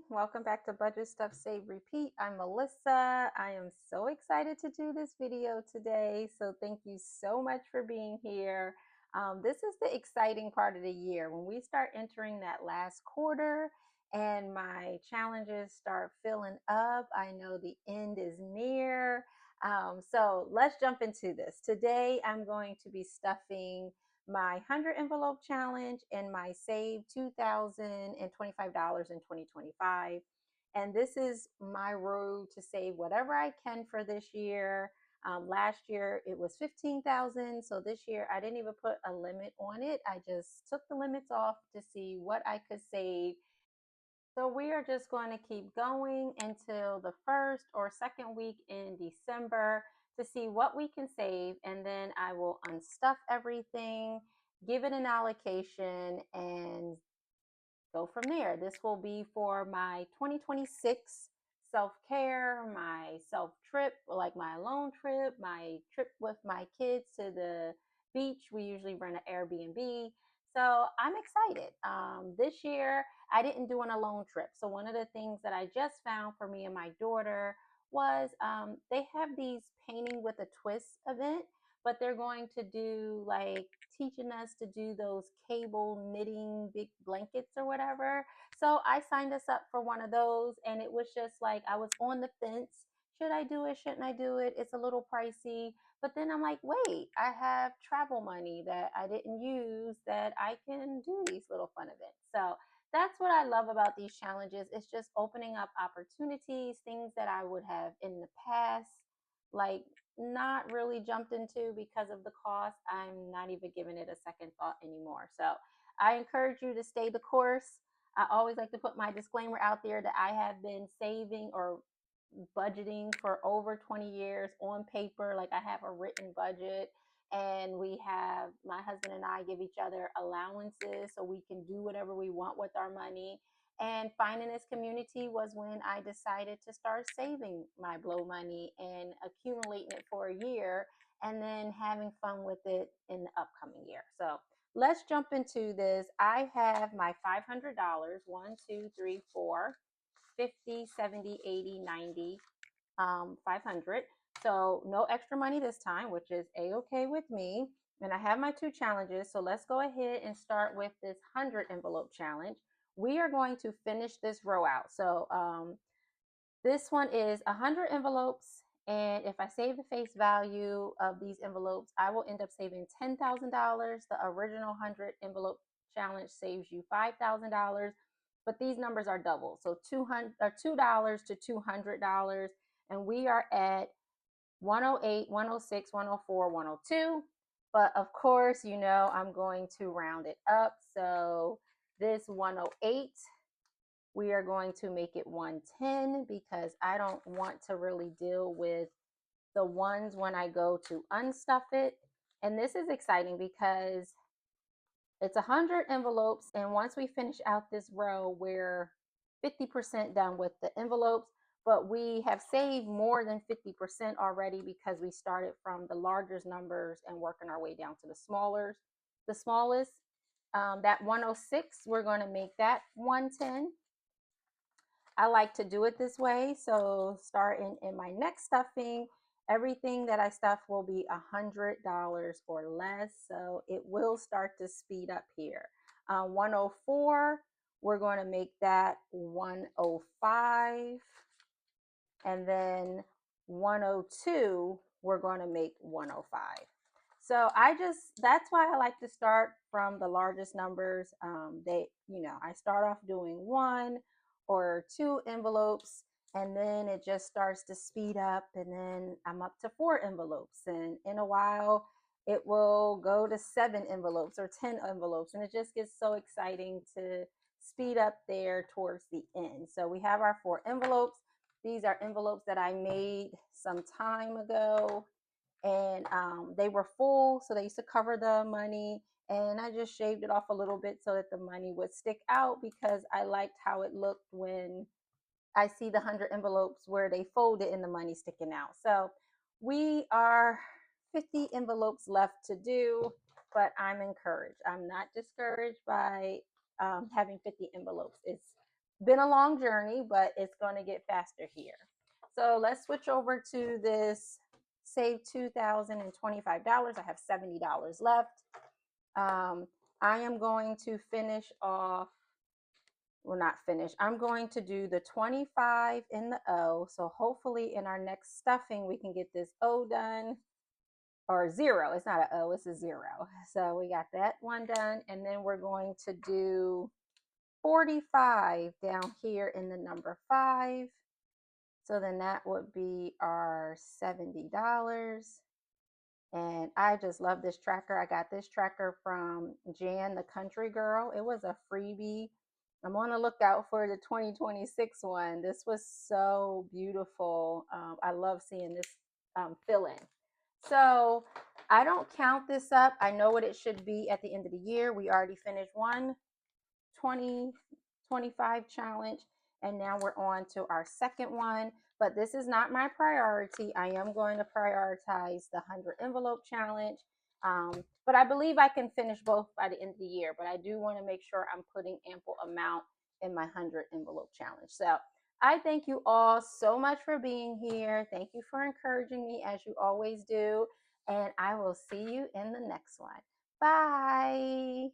welcome back to Budget Stuff Save Repeat. I'm Melissa. I am so excited to do this video today. So thank you so much for being here. This is the exciting part of the year when we start entering that last quarter and my challenges start filling up. I know the end is near. So let's jump into this. Today I'm going to be stuffing my 100 envelope challenge and my save $2,025 in 2025. And this is my road to save whatever I can for this year. Last year it was 15,000. So this year I didn't even put a limit on it. I just took the limits off to see what I could save. So we are just going to keep going until the first or second week in December to see what we can save. And then I will unstuff everything, give it an allocation, and go from there. This will be for my 2026 self-care, my self-trip, like my alone trip, my trip with my kids to the beach. We usually rent an Airbnb. So I'm excited. This year, I didn't do an alone trip. So one of the things that I just found for me and my daughter was they have these painting with a twist event, but they're going to do like teaching us to do those cable knitting big blankets or whatever. So I signed us up for one of those, and it was just like I was on the fence. Should I do it? Shouldn't I do it? It's a little pricey. But then I'm like, wait, I have travel money that I didn't use that I can do these little fun events. So that's what I love about these challenges. It's just opening up opportunities, things that I would have in the past, like not really jumped into because of the cost. I'm not even giving it a second thought anymore. So I encourage you to stay the course. I always like to put my disclaimer out there that I have been saving or budgeting for over 20 years on paper. Like I have a written budget, and we have, my husband and I give each other allowances so we can do whatever we want with our money. And finding this community was when I decided to start saving my blow money and accumulating it for a year and then having fun with it in the upcoming year. So let's jump into this. I have my $500, 1, 2, 3, 4, 50, 70, 80, 90, 500. So no extra money this time, which is a-okay with me. And I have my two challenges. So let's go ahead and start with this 100 envelope challenge. We are going to finish this row out. So this one is 100 envelopes. And if I save the face value of these envelopes, I will end up saving $10,000. The original 100 envelope challenge saves you $5,000. But these numbers are double. So $2 to $200. And we are at 108, 106, 104, 102. But of course, you know, I'm going to round it up. So this 108, we are going to make it 110 because I don't want to really deal with the ones when I go to unstuff it. And this is exciting because it's 100 envelopes. And once we finish out this row, we're 50% done with the envelopes, but we have saved more than 50% already because we started from the largest numbers and working our way down to the smallest. That 106, we're going to make that 110. I like to do it this way. So starting in my next stuffing, everything that I stuff will be $100 or less. So it will start to speed up here. 104, we're going to make that 105. And then 102, we're going to make 105. So that's why I like to start from the largest numbers. I start off doing 1 or 2 envelopes, and then it just starts to speed up, and then I'm up to 4 envelopes, and in a while it will go to 7 envelopes or 10 envelopes, and it just gets so exciting to speed up there towards the end. So we have our 4 envelopes. These are envelopes that I made some time ago, and they were full, so they used to cover the money, and I just shaved it off a little bit so that the money would stick out because I liked how it looked when I see the 100 envelopes where they folded and the money sticking out. So we are 50 envelopes left to do, but I'm encouraged. I'm not discouraged by having 50 envelopes. been a long journey, but it's going to get faster here. So let's switch over to this save $2,025. I have $70 left. I am going to finish off, well, not finish. I'm going to do the 25 in the O. So hopefully in our next stuffing, we can get this O done, or zero. It's not an O, it's a zero. So we got that one done. And then we're going to do 45 down here in the number 5. So then that would be our $70. And I just love this tracker. I got this tracker from Jan the Country Girl. It was a freebie. I'm on the lookout for the 2026 one. This was so beautiful. I love seeing this fill in. So I don't count this up. I know what it should be at the end of the year. We already finished one 2025 challenge, and now we're on to our second one. But this is not my priority. I am going to prioritize the 100 envelope challenge. But I believe I can finish both by the end of the year. But I do want to make sure I'm putting ample amount in my 100 envelope challenge. So I thank you all so much for being here. Thank you for encouraging me as you always do. And I will see you in the next one. Bye.